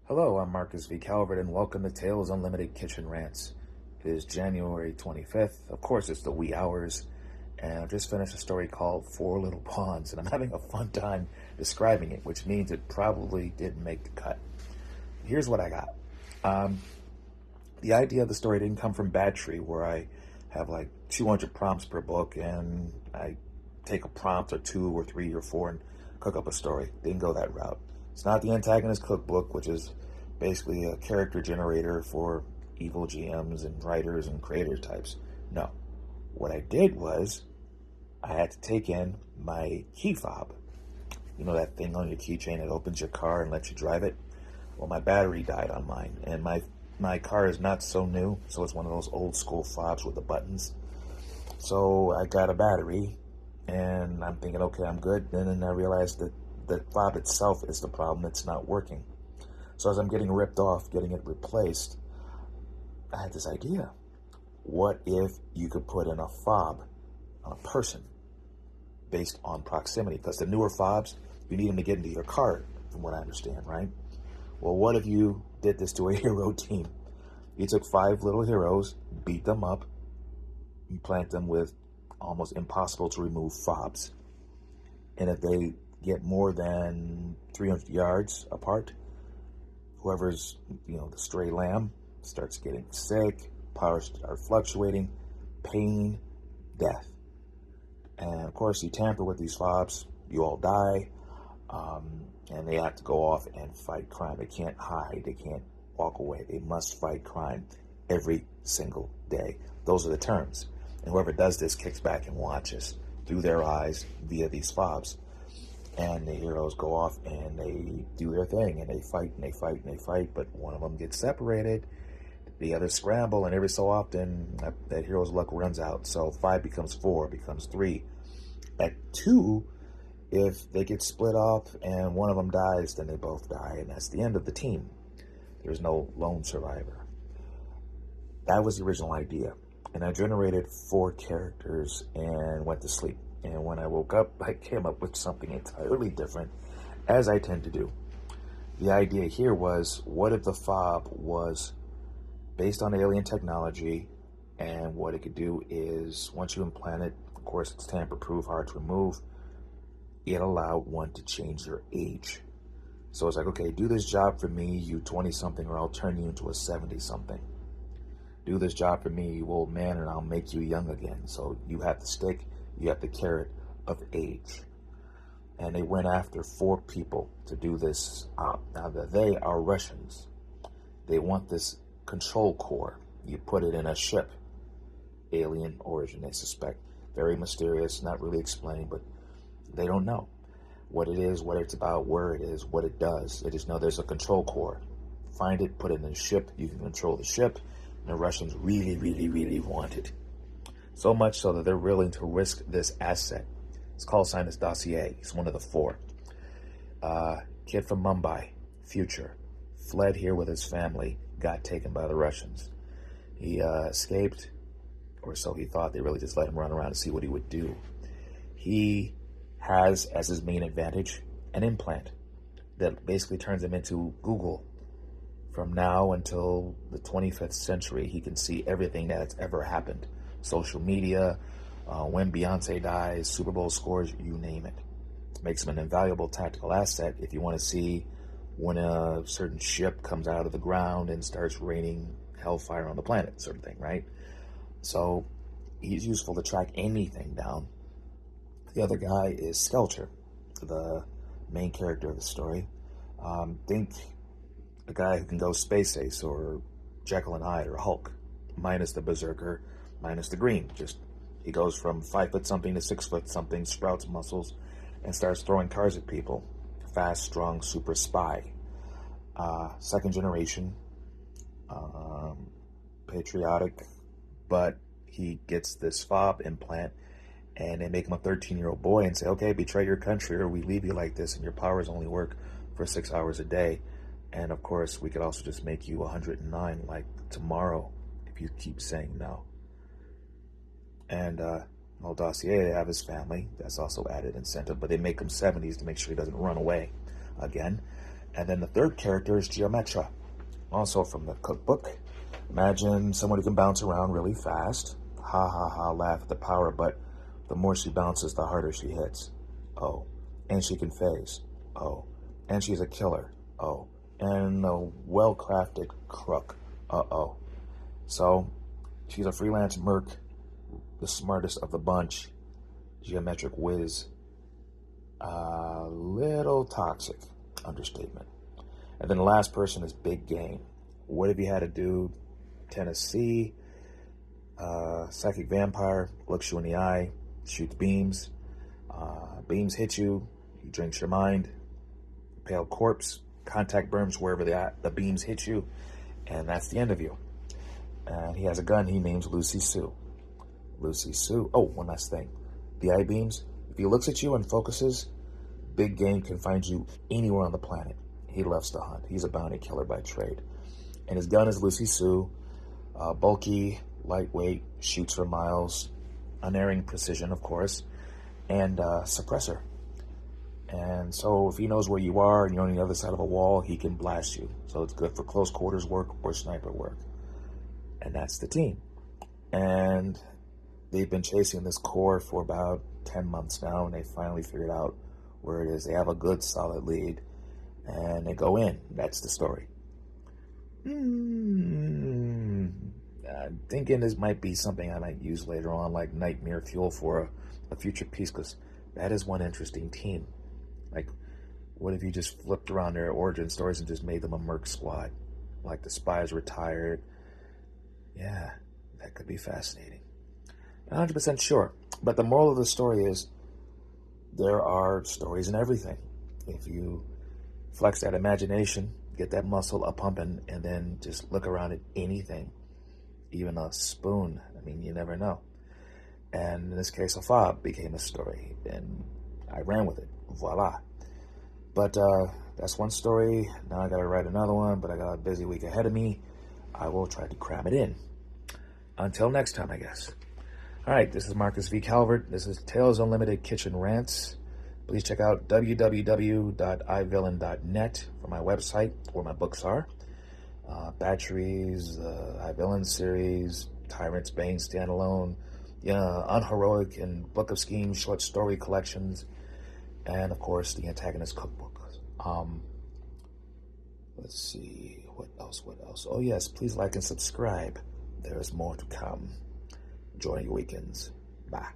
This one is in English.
Hello, I'm Marcus V. Calvert, and welcome to Tales Unlimited Kitchen Rants. It is January 25th. Of course, it's the wee hours, and I've just finished a story called Four Little Ponds, and I'm having a fun time describing it, which means it probably didn't make the cut. Here's what I got. The idea of the story didn't come from Bad Tree, where I have like 200 prompts per book, and I take a prompt or two or three or four and cook up a story. Didn't go that route. It's not the Antagonist Cookbook, which is basically a character generator for evil GMs and writers and creator types. No. What I did was I had to take in my key fob. You know that thing on your keychain that opens your car and lets you drive it? Well, my battery died on mine, and my car is not so new, so it's one of those old school fobs with the buttons. So I got a battery, and I'm thinking, okay, I'm good. Then I realized that the fob itself is the problem. It's not working. So as I'm getting ripped off, getting it replaced, I had this idea. What if you could put in a fob on a person based on proximity? Because the newer fobs, you need them to get into your car, from what I understand, right? Well, what if you did this to a hero team? You took 5 little heroes, beat them up, you plant them with almost impossible to remove fobs. And if they get more than 300 yards apart, whoever's, the stray lamb starts getting sick, powers start fluctuating, pain, death. And of course, you tamper with these fobs, you all die, and they have to go off and fight crime. They can't hide, they can't walk away. They must fight crime every single day. Those are the terms. And whoever does this kicks back and watches through their eyes via these fobs. And the heroes go off and they do their thing, and they fight and they fight and they fight, but one of them gets separated, the others scramble, and every so often that hero's luck runs out. So 5 becomes 4, becomes 3. At 2, if they get split off and one of them dies, then they both die, and that's the end of the team. There's no lone survivor. That was the original idea. And I generated 4 characters and went to sleep. And when I woke up, I came up with something entirely different, as I tend to do. The idea here was, what if the fob was based on alien technology, and what it could do is, once you implant it, of course it's tamper-proof, hard to remove, it allowed one to change your age. So it's like, okay, do this job for me, you 20-something, or I'll turn you into a 70-something. Do this job for me, you old man, and I'll make you young again. So you have the stick, you have the carrot of age. And they went after 4 people to do this. Now, they are Russians. They want this control core. You put it in a ship. Alien origin, they suspect. Very mysterious, not really explained, but they don't know what it is, what it's about, where it is, what it does. They just know there's a control core. Find it, put it in a ship, you can control the ship. And the Russians really, really, really want it. So much so that they're willing to risk this asset. It's called Sinus Dossier. He's one of the 4. Kid from Mumbai, future, fled here with his family, got taken by the Russians. He escaped, or so he thought. They really just let him run around to see what he would do. He has, as his main advantage, an implant that basically turns him into Google. From now until the 25th century, he can see everything that's ever happened. Social media, when Beyonce dies, Super Bowl scores, you name it. Makes him an invaluable tactical asset if you want to see when a certain ship comes out of the ground and starts raining hellfire on the planet, sort of thing, right? So he's useful to track anything down. The other guy is Skelter, the main character of the story. Think a guy who can go Space Ace or Jekyll and Hyde or Hulk, minus the Berserker, minus the green. Just he goes from 5 foot something to 6 foot something, sprouts muscles, and starts throwing cars at people. Fast, strong, super spy. Second generation, patriotic, but he gets this fob implant, and they make him a 13-year-old boy and say, okay, betray your country or we leave you like this, and your powers only work for 6 hours a day. And of course, we could also just make you 109 like tomorrow if you keep saying no. And well, Dossier, they have his family. That's also added incentive, but they make him 70s to make sure he doesn't run away again. And then the third character is Geometra, also from the cookbook. Imagine someone who can bounce around really fast. Ha ha ha, laugh at the power, but the more she bounces, the harder she hits. Oh. And she can phase. Oh. And she's a killer. Oh. And a well-crafted crook. Uh-oh. So, she's a freelance merc, the smartest of the bunch, geometric whiz. A little toxic, understatement. And then the last person is Big Game. What if you had a dude, Tennessee, psychic vampire, looks you in the eye, shoots beams, beams hit you, he drinks your mind, pale corpse, contact burns wherever the beams hit you, and that's the end of you. And he has a gun he names Lucy Sue. Lucy Sue. Oh, one last thing. The eye beams, if he looks at you and focuses, Big Game can find you anywhere on the planet. He loves to hunt. He's a bounty killer by trade. And his gun is Lucy Sue. Bulky, lightweight, shoots for miles, unerring precision, of course, and suppressor. And so if he knows where you are and you're on the other side of a wall, he can blast you. So it's good for close quarters work or sniper work. And that's the team. And they've been chasing this core for about 10 months now, and they finally figured out where it is. They have a good, solid lead, and they go in. That's the story. I'm thinking this might be something I might use later on, like nightmare fuel for a future piece, because that is one interesting team. Like, what if you just flipped around their origin stories and just made them a merc squad? Like the spies retired. Yeah, that could be fascinating. Not 100% sure, but the moral of the story is there are stories in everything. If you flex that imagination, get that muscle up pumping, and then just look around at anything, even a spoon. I mean, you never know. And in this case, a fob became a story, and I ran with it. Voila. But that's one story. Now I got to write another one, but I got a busy week ahead of me. I will try to cram it in. Until next time, I guess. All right, this is Marcus V. Calvert. This is Tales Unlimited Kitchen Rants. Please check out www.ivillain.net for my website, where my books are. Batteries, iVillain series, Tyrant's Bane standalone, Unheroic and Book of Schemes short story collections, and of course the Antagonist Cookbook. Let's see, what else? Oh yes, please like and subscribe. There is more to come. Enjoy your weekends. Bye.